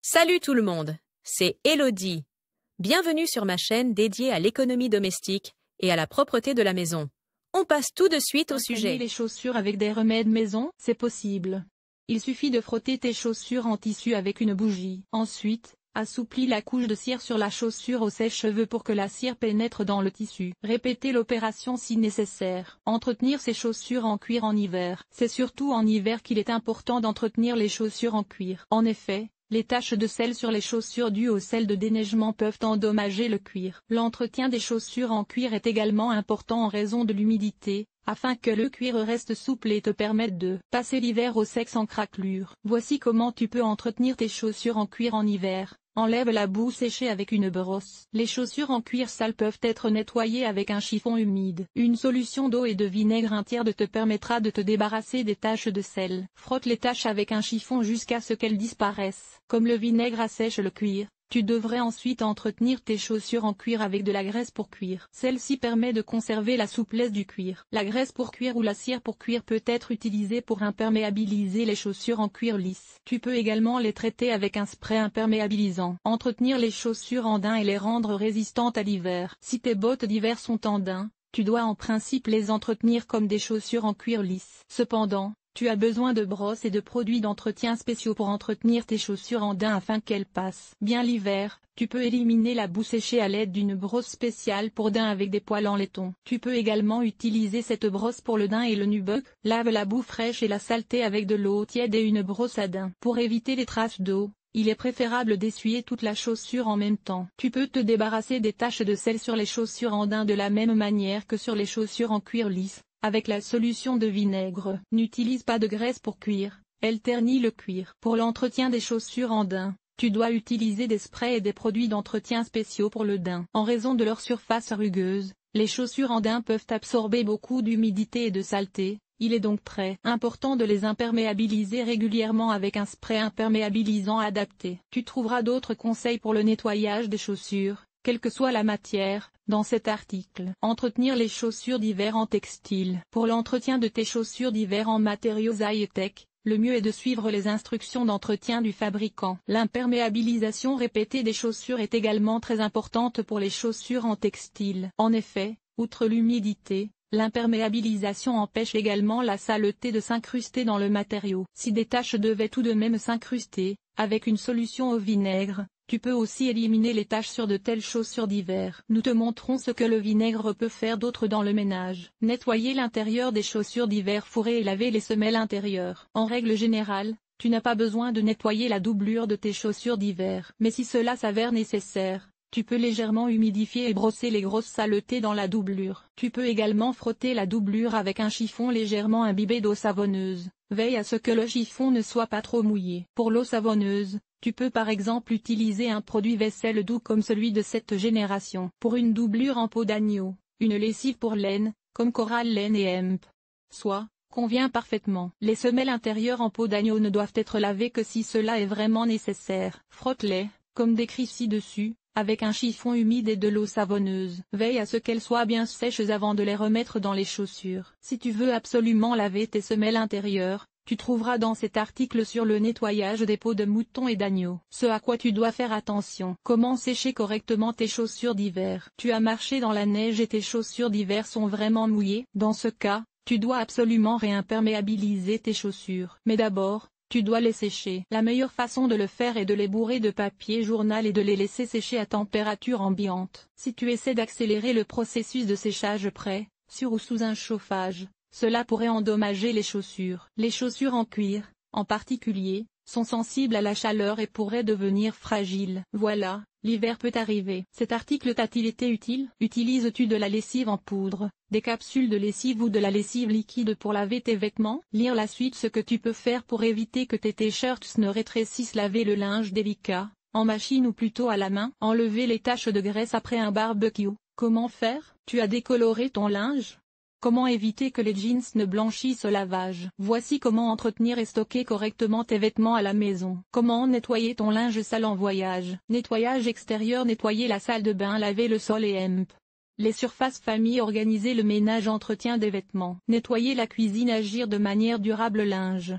Salut tout le monde, c'est Elodie. Bienvenue sur ma chaîne dédiée à l'économie domestique et à la propreté de la maison. On passe tout de suite au sujet. Les chaussures avec des remèdes maison, c'est possible. Il suffit de frotter tes chaussures en tissu avec une bougie. Ensuite, assouplis la couche de cire sur la chaussure au sèche-cheveux pour que la cire pénètre dans le tissu. Répétez l'opération si nécessaire. Entretenir ses chaussures en cuir en hiver. C'est surtout en hiver qu'il est important d'entretenir les chaussures en cuir. En effet, les taches de sel sur les chaussures dues au sel de déneigement peuvent endommager le cuir. L'entretien des chaussures en cuir est également important en raison de l'humidité, afin que le cuir reste souple et te permette de passer l'hiver au sec sans craquelure. Voici comment tu peux entretenir tes chaussures en cuir en hiver. Enlève la boue séchée avec une brosse. Les chaussures en cuir sale peuvent être nettoyées avec un chiffon humide. Une solution d'eau et de vinaigre un tiers te permettra de te débarrasser des taches de sel. Frotte les taches avec un chiffon jusqu'à ce qu'elles disparaissent. Comme le vinaigre assèche le cuir, tu devrais ensuite entretenir tes chaussures en cuir avec de la graisse pour cuir. Celle-ci permet de conserver la souplesse du cuir. La graisse pour cuir ou la cire pour cuir peut être utilisée pour imperméabiliser les chaussures en cuir lisse. Tu peux également les traiter avec un spray imperméabilisant. Entretenir les chaussures en daim et les rendre résistantes à l'hiver. Si tes bottes d'hiver sont en daim, tu dois en principe les entretenir comme des chaussures en cuir lisse. Cependant, tu as besoin de brosses et de produits d'entretien spéciaux pour entretenir tes chaussures en daim afin qu'elles passent bien l'hiver. Tu peux éliminer la boue séchée à l'aide d'une brosse spéciale pour daim avec des poils en laiton. Tu peux également utiliser cette brosse pour le daim et le nubuck. Lave la boue fraîche et la saleté avec de l'eau tiède et une brosse à daim. Pour éviter les traces d'eau, il est préférable d'essuyer toute la chaussure en même temps. Tu peux te débarrasser des taches de sel sur les chaussures en daim de la même manière que sur les chaussures en cuir lisse, avec la solution de vinaigre. N'utilise pas de graisse pour cuir, elle ternit le cuir. Pour l'entretien des chaussures en daim, tu dois utiliser des sprays et des produits d'entretien spéciaux pour le daim. En raison de leur surface rugueuse, les chaussures en daim peuvent absorber beaucoup d'humidité et de saleté. Il est donc très important de les imperméabiliser régulièrement avec un spray imperméabilisant adapté. Tu trouveras d'autres conseils pour le nettoyage des chaussures, quelle que soit la matière, dans cet article. Entretenir les chaussures d'hiver en textile. Pour l'entretien de tes chaussures d'hiver en matériaux high-tech, le mieux est de suivre les instructions d'entretien du fabricant. L'imperméabilisation répétée des chaussures est également très importante pour les chaussures en textile. En effet, outre l'humidité, l'imperméabilisation empêche également la saleté de s'incruster dans le matériau. Si des taches devaient tout de même s'incruster, avec une solution au vinaigre, tu peux aussi éliminer les taches sur de telles chaussures d'hiver. Nous te montrons ce que le vinaigre peut faire d'autre dans le ménage. Nettoyer l'intérieur des chaussures d'hiver fourrées et laver les semelles intérieures. En règle générale, tu n'as pas besoin de nettoyer la doublure de tes chaussures d'hiver. Mais si cela s'avère nécessaire, tu peux légèrement humidifier et brosser les grosses saletés dans la doublure. Tu peux également frotter la doublure avec un chiffon légèrement imbibé d'eau savonneuse. Veille à ce que le chiffon ne soit pas trop mouillé. Pour l'eau savonneuse, tu peux par exemple utiliser un produit vaisselle doux comme celui de cette génération. Pour une doublure en peau d'agneau, une lessive pour laine, comme Coral Laine et Hemp Soie, convient parfaitement. Les semelles intérieures en peau d'agneau ne doivent être lavées que si cela est vraiment nécessaire. Frotte-les, comme décrit ci-dessus, avec un chiffon humide et de l'eau savonneuse. Veille à ce qu'elles soient bien sèches avant de les remettre dans les chaussures. Si tu veux absolument laver tes semelles intérieures, tu trouveras dans cet article sur le nettoyage des peaux de mouton et d'agneau ce à quoi tu dois faire attention. Comment sécher correctement tes chaussures d'hiver. Tu as marché dans la neige et tes chaussures d'hiver sont vraiment mouillées. Dans ce cas, tu dois absolument réimperméabiliser tes chaussures. Mais d'abord, tu dois les sécher. La meilleure façon de le faire est de les bourrer de papier journal et de les laisser sécher à température ambiante. Si tu essaies d'accélérer le processus de séchage près, sur ou sous un chauffage, cela pourrait endommager les chaussures. Les chaussures en cuir, en particulier, sont sensibles à la chaleur et pourraient devenir fragiles. Voilà, l'hiver peut arriver. Cet article t'a-t-il été utile? Utilises-tu de la lessive en poudre, des capsules de lessive ou de la lessive liquide pour laver tes vêtements? Lire la suite. Ce que tu peux faire pour éviter que tes t-shirts ne rétrécissent. Laver le linge délicat, en machine ou plutôt à la main. Enlever les taches de graisse après un barbecue. Comment faire? Tu as décoloré ton linge? Comment éviter que les jeans ne blanchissent au lavage? Voici comment entretenir et stocker correctement tes vêtements à la maison. Comment nettoyer ton linge sale en voyage? Nettoyage extérieur. Nettoyer la salle de bain. Laver le sol et Hemp les surfaces famille. Organiser le ménage. Entretien des vêtements. Nettoyer la cuisine. Agir de manière durable. Linge.